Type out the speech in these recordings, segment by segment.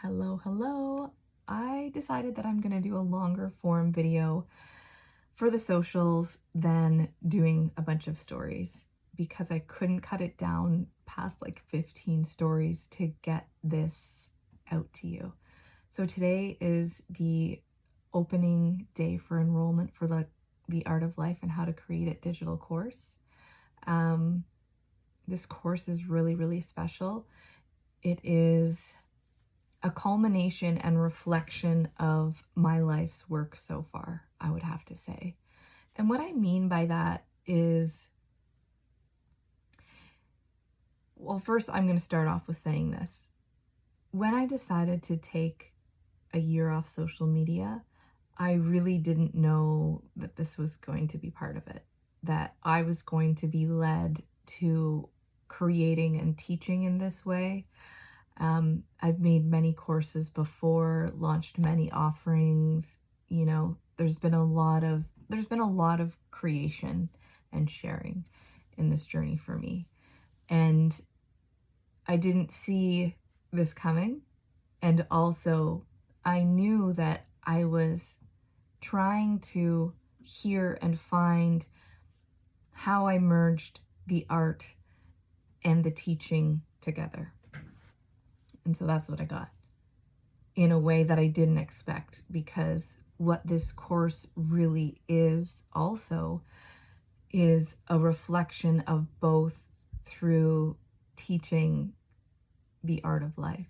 Hello. I decided that I'm going to do a longer form video for the socials than doing a bunch of stories because I couldn't cut it down past like 15 stories to get this out to you. So today is the opening day for enrollment for the Art of Life and How to Create It digital course. This course is really special. It is a culmination and reflection of my life's work so far, I would have to say. And what I mean by that is, well, first I'm going to start off with saying this. When I decided to take a year off social media, I really didn't know that this was going to be part of it, that I was going to be led to creating and teaching in this way. I've made many courses before, launched many offerings. There's been a lot of creation and sharing in this journey for me. And I didn't see this coming. And also I knew that I was trying to hear and find how I merged the art and the teaching together. And so that's what I got in a way that I didn't expect, because what this course really is also is a reflection of both through teaching the art of life.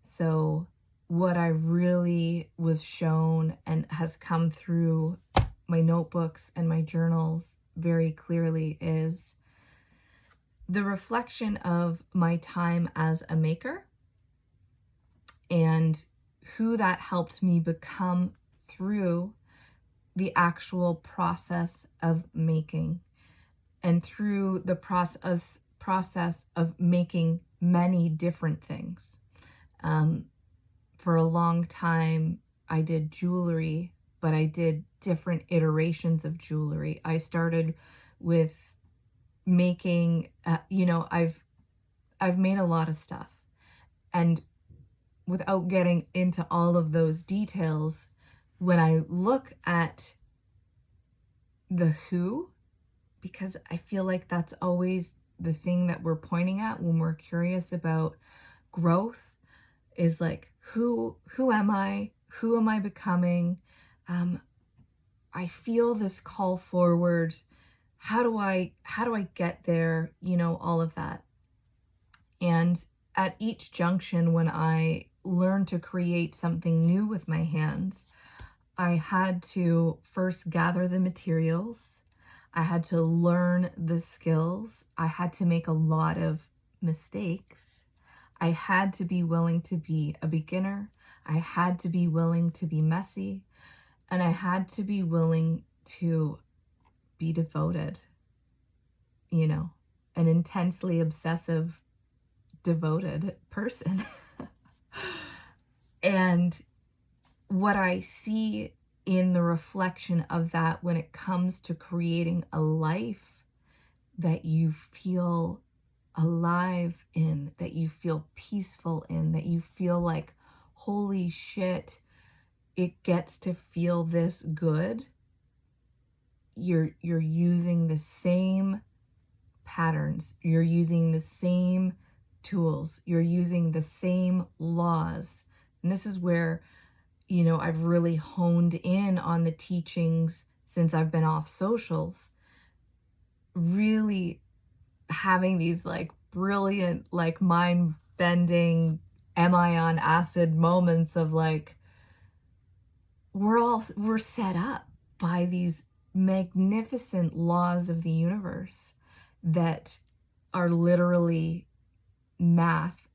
So what I really was shown and has come through my notebooks and my journals very clearly is the reflection of my time as a maker and who that helped me become through the actual process of making and through the process of making many different things. For a long time, I did jewelry, but I did different iterations of jewelry. I started with making, I've made a lot of stuff. And without getting into all of those details, when I look at the who, because I feel like that's always the thing that we're pointing at when we're curious about growth, is like, who am I? Who am I becoming? I feel this call forward. How do I get there? All of that. And at each junction, when I learned to create something new with my hands, I had to first gather the materials. I had to learn the skills. I had to make a lot of mistakes. I had to be willing to be a beginner. I had to be willing to be messy. And I had to be willing to be devoted, an intensely obsessive, devoted person. And what I see in the reflection of that when it comes to creating a life that you feel alive in, that you feel peaceful in, that you feel like, holy shit, it gets to feel this good, you're using the same patterns, you're using the same tools, you're using the same laws. And this is where, I've really honed in on the teachings since I've been off socials, really having these like brilliant, like mind-bending, am I on acid moments of like, we're set up by these magnificent laws of the universe that are literally math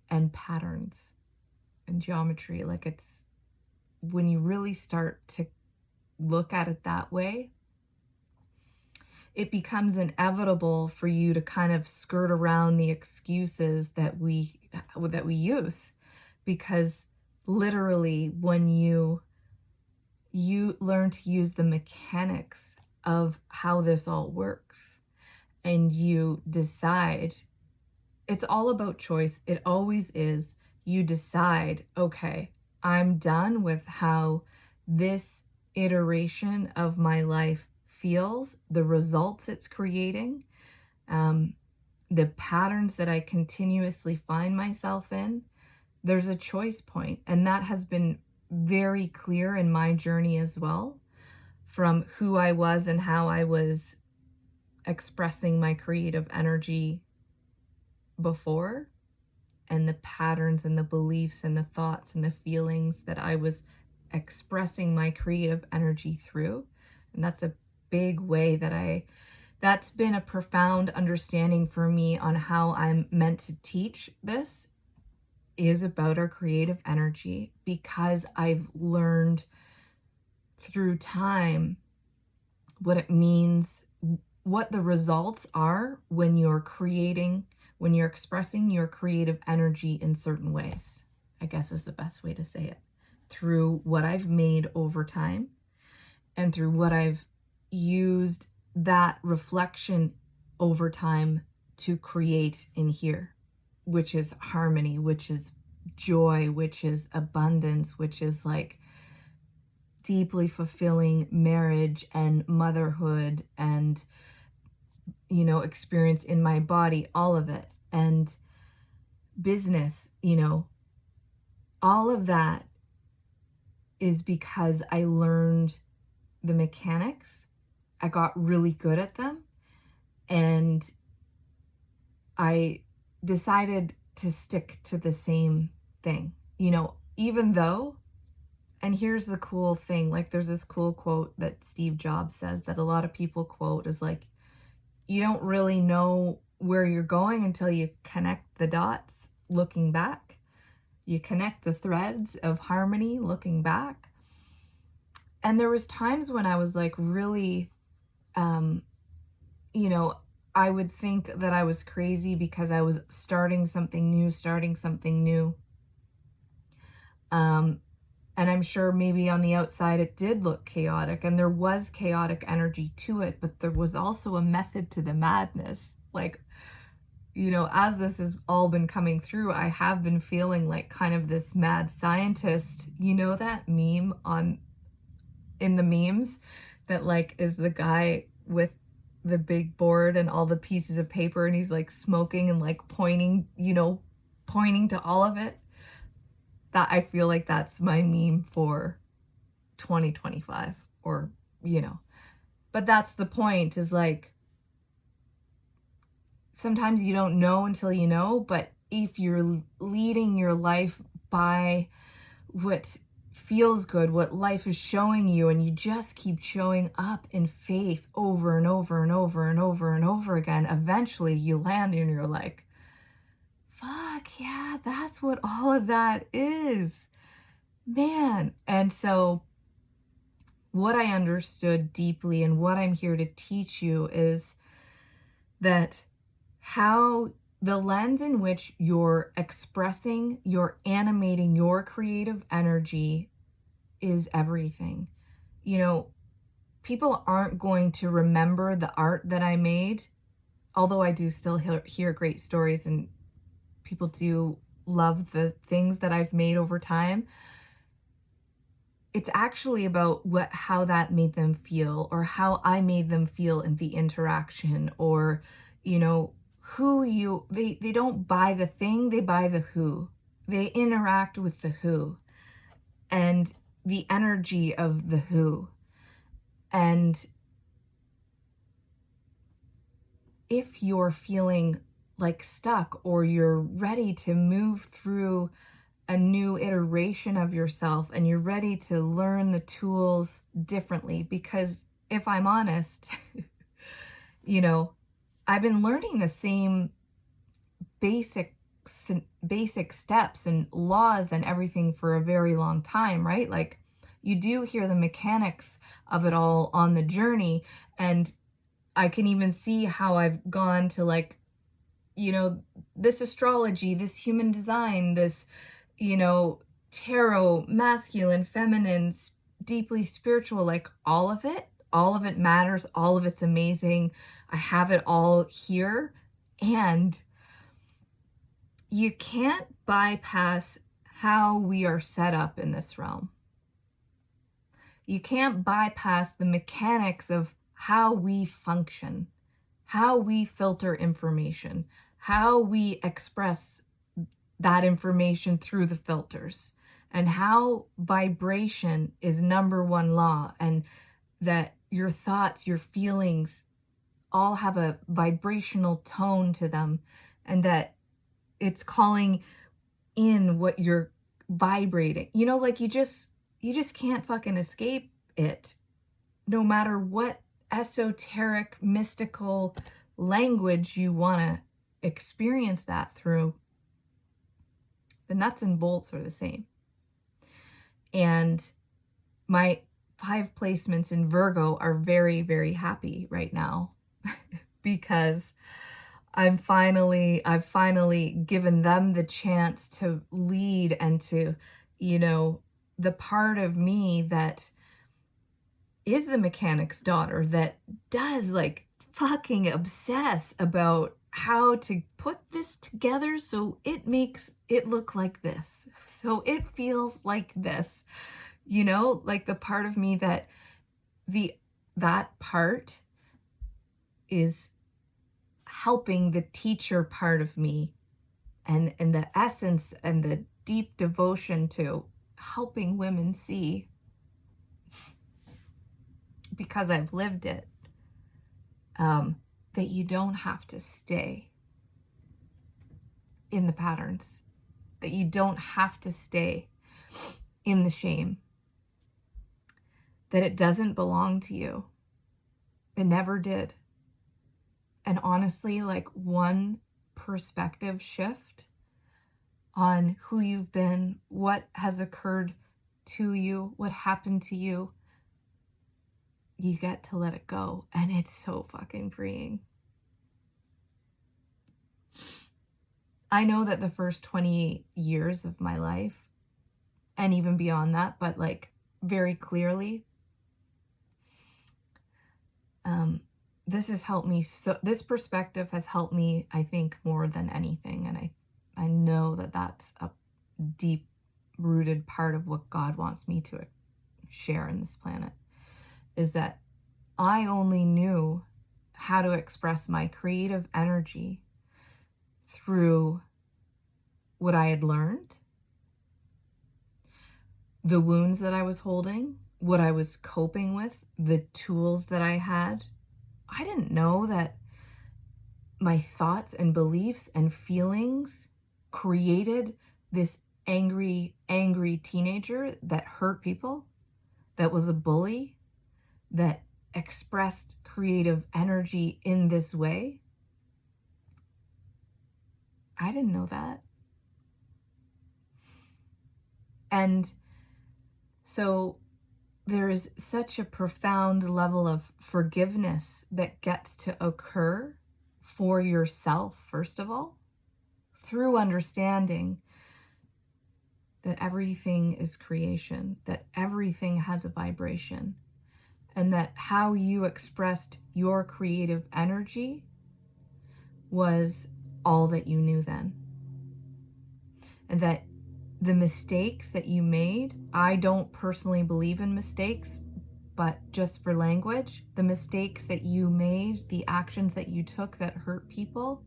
and patterns and geometry. Like, it's when you really start to look at it that way, it becomes inevitable for you to kind of skirt around the excuses that we use, because literally when you learn to use the mechanics of how this all works and you decide, it's all about choice. It always is. you decide, okay, I'm done with how this iteration of my life feels, the results it's creating, um, the patterns that I continuously find myself in. There's a choice point, and that has been very clear in my journey as well, from who I was and how I was expressing my creative energy before, and the patterns and the beliefs and the thoughts and the feelings that I was expressing my creative energy through. And that's a big way that's been a profound understanding for me on how I'm meant to teach this, is about our creative energy, because I've learned through time what it means, what the results are when you're creating, when you're expressing your creative energy in certain ways, I guess is the best way to say it, through what I've made over time and through what I've used that reflection over time to create in here, which is harmony, which is joy, which is abundance, which is like deeply fulfilling marriage and motherhood and, experience in my body, all of it, and business, all of that is because I learned the mechanics. I got really good at them, and I decided to stick to the same thing, even though, and here's the cool thing, like there's this cool quote that Steve Jobs says that a lot of people quote, is like, you don't really know where you're going until you connect the dots looking back. You connect the threads of harmony looking back. And there was times when I was like really, I would think that I was crazy because I was starting something new. And I'm sure maybe on the outside it did look chaotic, and there was chaotic energy to it, but there was also a method to the madness. Like, as this has all been coming through, I have been feeling like kind of this mad scientist. You know that meme in the memes that like is the guy with the big board and all the pieces of paper, and he's like smoking and like pointing to all of it? That, I feel like that's my meme for 2025, or, but that's the point, is like, sometimes you don't know until you know, but if you're leading your life by what feels good, what life is showing you, and you just keep showing up in faith over and over and over and over and over again, eventually you land and you're like, fuck yeah, that's what all of that is, man. And so what I understood deeply and what I'm here to teach you is that how the lens in which you're expressing, you're animating your creative energy is everything. People aren't going to remember the art that I made, although I do still hear great stories and people do love the things that I've made over time. It's actually about how that made them feel, or how I made them feel in the interaction, or, they don't buy the thing, they buy the who. They interact with the who and the energy of the who. And if you're feeling like stuck, or you're ready to move through a new iteration of yourself, and you're ready to learn the tools differently, because if I'm honest, I've been learning the same basic steps and laws and everything for a very long time, right? Like, you do hear the mechanics of it all on the journey, and I can even see how I've gone to like, this astrology, this human design, this, tarot, masculine, feminine, deeply spiritual, like all of it matters. All of it's amazing. I have it all here. And you can't bypass how we are set up in this realm. You can't bypass the mechanics of how we function, how we filter information, how we express that information through the filters, and how vibration is number one law, and that your thoughts, your feelings all have a vibrational tone to them, and that it's calling in what you're vibrating. You know, like you just can't fucking escape it, no matter what esoteric, mystical language you want to experience that through. The nuts and bolts are the same. And my 5 placements in Virgo are very, very happy right now because I've finally given them the chance to lead and to, you know, the part of me that is the mechanic's daughter that does like fucking obsess about how to put this together so it makes it look like this, so it feels like this, you know, like the part of me that that part is helping the teacher part of me, and the essence and the deep devotion to helping women see, because I've lived it, that you don't have to stay in the patterns, that you don't have to stay in the shame, that it doesn't belong to you. It never did. And honestly, like one perspective shift on who you've been, what has occurred to you, what happened to you, you get to let it go. And it's so fucking freeing. I know that the first 28 years of my life, and even beyond that, but like very clearly, this has helped me. So this perspective has helped me, I think, more than anything. And I know that that's a deep rooted part of what God wants me to share in this planet, is that I only knew how to express my creative energy through what I had learned, the wounds that I was holding, what I was coping with, the tools that I had. I didn't know that my thoughts and beliefs and feelings created this angry teenager that hurt people, that was a bully, that expressed creative energy in this way. I didn't know that. And so there's such a profound level of forgiveness that gets to occur for yourself, first of all, through understanding that everything is creation, that everything has a vibration, and that how you expressed your creative energy was all that you knew then. And that the mistakes that you made, I don't personally believe in mistakes, but just for language, the mistakes that you made, the actions that you took that hurt people,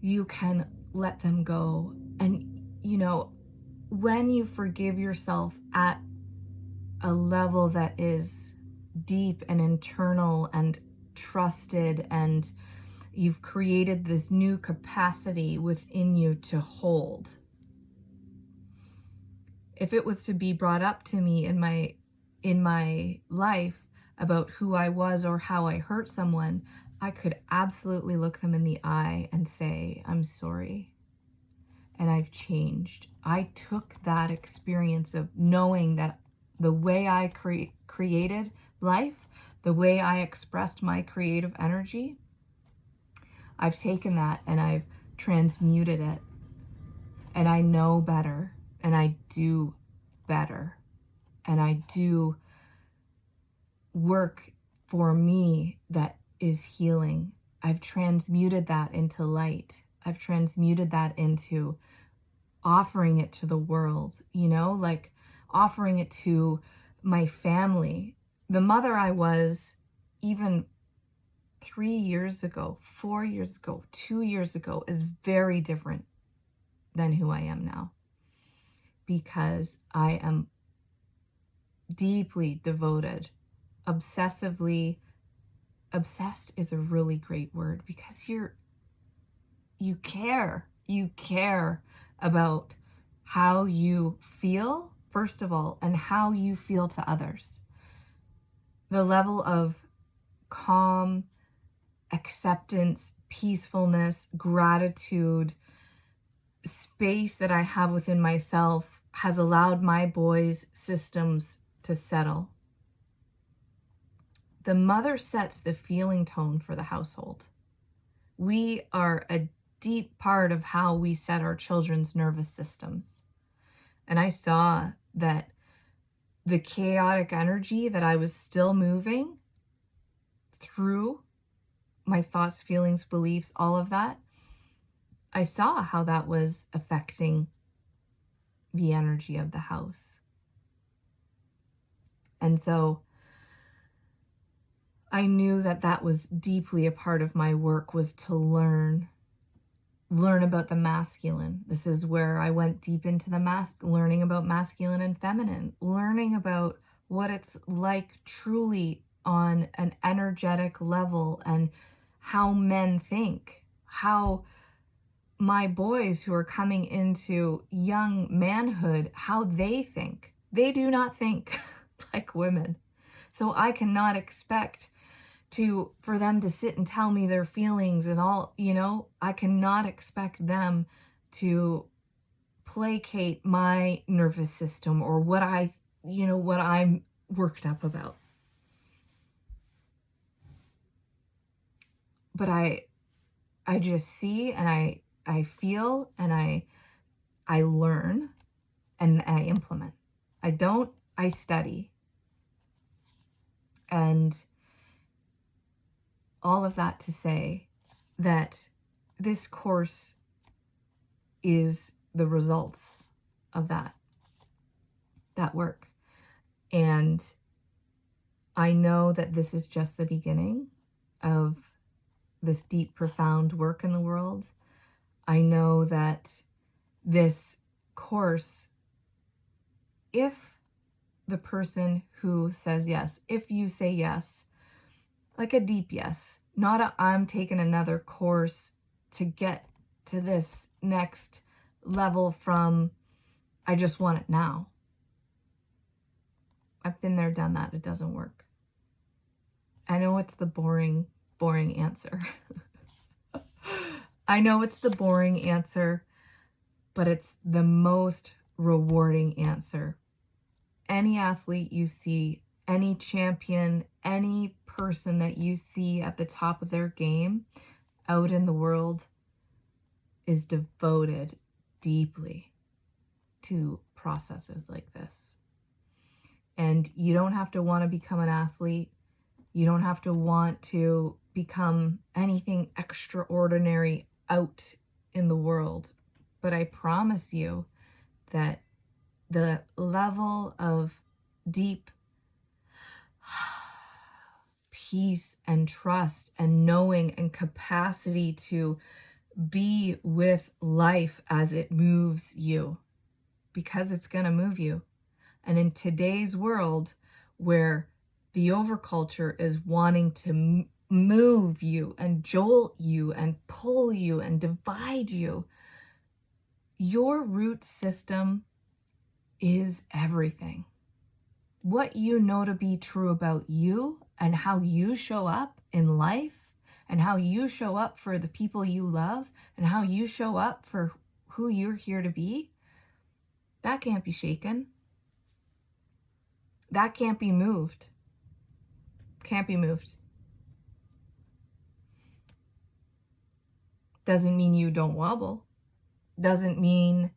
you can let them go. And, you know, when you forgive yourself at a level that is deep and internal and trusted, and you've created this new capacity within you to hold. If it was to be brought up to me in my life about who I was or how I hurt someone, I could absolutely look them in the eye and say, I'm sorry. And I've changed. I took that experience of knowing that the way I created life, the way I expressed my creative energy, I've taken that and I've transmuted it. And I know better. And I do better. And I do work for me that is healing. I've transmuted that into light. I've transmuted that into offering it to the world, like offering it to my family. The mother I was even 3 years ago, 4 years ago, 2 years ago is very different than who I am now, because I am deeply devoted, obsessively. Obsessed is a really great word, because you care about how you feel, first of all, and how you feel to others. The level of calm, acceptance, peacefulness, gratitude, space that I have within myself has allowed my boys' systems to settle. The mother sets the feeling tone for the household. We are a deep part of how we set our children's nervous systems. And I saw that the chaotic energy that I was still moving through, my thoughts, feelings, beliefs, all of that, I saw how that was affecting the energy of the house. And so I knew that that was deeply a part of my work, was to learn about the masculine. This is where I went deep into the learning about masculine and feminine, learning about what it's like truly on an energetic level, and how men think, how my boys who are coming into young manhood, how they think. They do not think like women. So I cannot expect for them to sit and tell me their feelings and all, I cannot expect them to placate my nervous system or what I'm worked up about. But I just see, and I feel, and I learn, and I implement. I study. And all of that to say that this course is the results of that work. And I know that this is just the beginning of this deep, profound work in the world. I know that this course, if the person who says yes, if you say yes, like a deep yes, not I'm taking another course to get to this next level from I just want it now. I've been there, done that. It doesn't work. I know it's the boring answer. I know it's the boring answer, but it's the most rewarding answer. Any athlete you see, any champion, any person that you see at the top of their game out in the world is devoted deeply to processes like this. And you don't have to want to become an athlete. You don't have to want to become anything extraordinary out in the world. But I promise you that the level of deep peace and trust and knowing and capacity to be with life as it moves you, because it's going to move you. And in today's world, where the overculture is wanting to move you and jolt you and pull you and divide you, your root system is everything. What you know to be true about you and how you show up in life and how you show up for the people you love and how you show up for who you're here to be, that can't be shaken. That can't be moved. Can't be moved. Doesn't mean you don't wobble. Doesn't mean,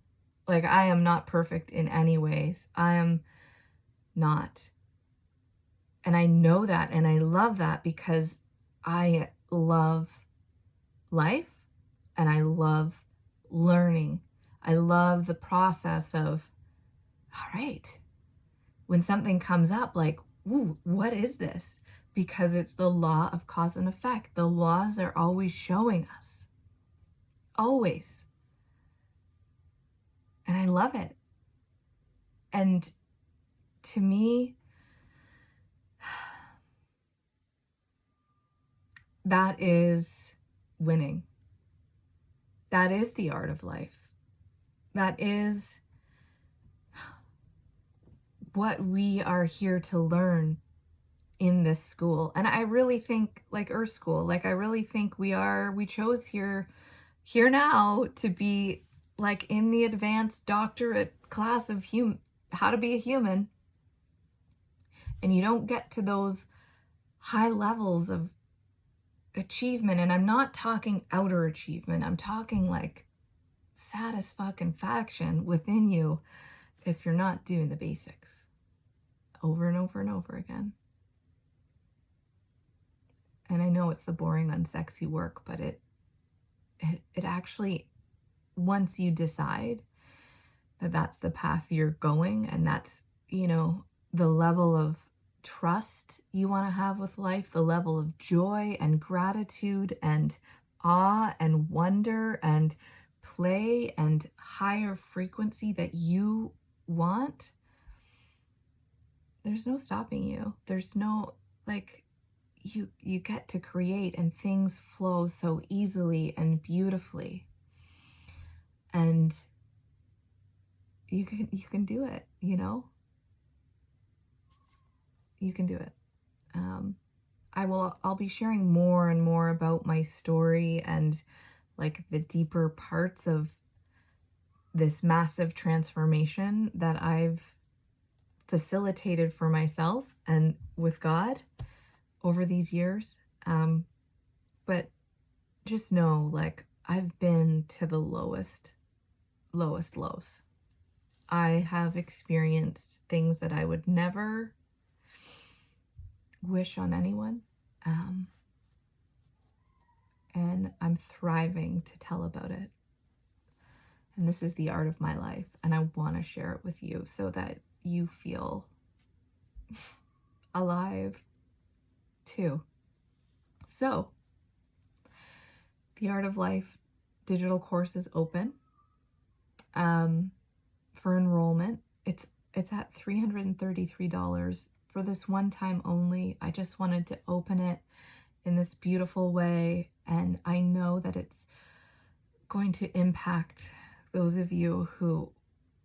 like, I am not perfect in any ways. I am not. And I know that, and I love that, because I love life. and I love learning. I love the process of, all right, when something comes up, like, ooh, what is this? Because it's the law of cause and effect. The laws are always showing us, always. And I love it. And to me, that is winning. That is the art of life. That is what we are here to learn in this school. And I really think, like Earth School, like I really think we chose here now to be like in the advanced doctorate class of how to be a human. And you don't get to those high levels of achievement. And I'm not talking outer achievement. I'm talking like satisfaction within you if you're not doing the basics over and over and over again. And I know it's the boring, unsexy work, but it actually, once you decide that that's the path you're going, and that's, the level of trust you want to have with life, the level of joy and gratitude and awe and wonder and play and higher frequency that you want, there's no stopping you. There's no, like, you get to create, and things flow so easily and beautifully. And you can do it, you can do it. I'll be sharing more and more about my story and like the deeper parts of this massive transformation that I've facilitated for myself and with God over these years. But just know, like, I've been to the lowest lows. I have experienced things that I would never wish on anyone. And I'm thriving to tell about it. And this is the art of my life. And I want to share it with you so that you feel alive too. So, the Art of Life digital course is open for enrollment. It's at $333 for this one time only. I just wanted to open it in this beautiful way, and I know that it's going to impact those of you who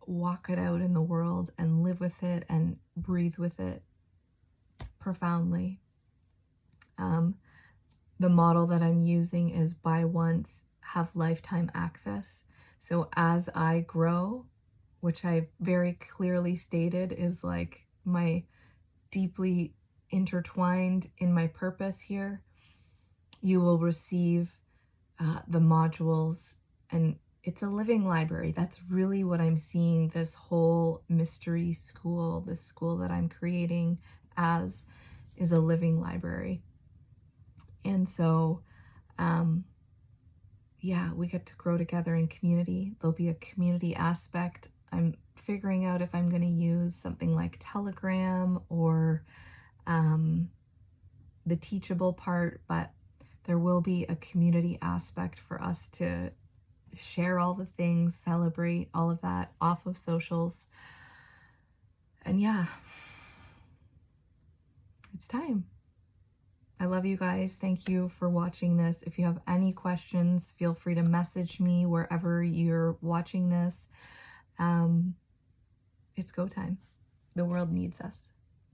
walk it out in the world and live with it and breathe with it profoundly. The model that I'm using is buy once, have lifetime access. So as I grow, which I very clearly stated is like my deeply intertwined in my purpose here, you will receive the modules, and it's a living library. That's really what I'm seeing this whole mystery school, this school that I'm creating as, is a living library. And so, we get to grow together in community. There'll be a community aspect. I'm figuring out if I'm going to use something like Telegram or the Teachable part, but there will be a community aspect for us to share all the things, celebrate all of that off of socials. And it's time. I love you guys. Thank you for watching this. If you have any questions, feel free to message me wherever you're watching this. It's go time. The world needs us.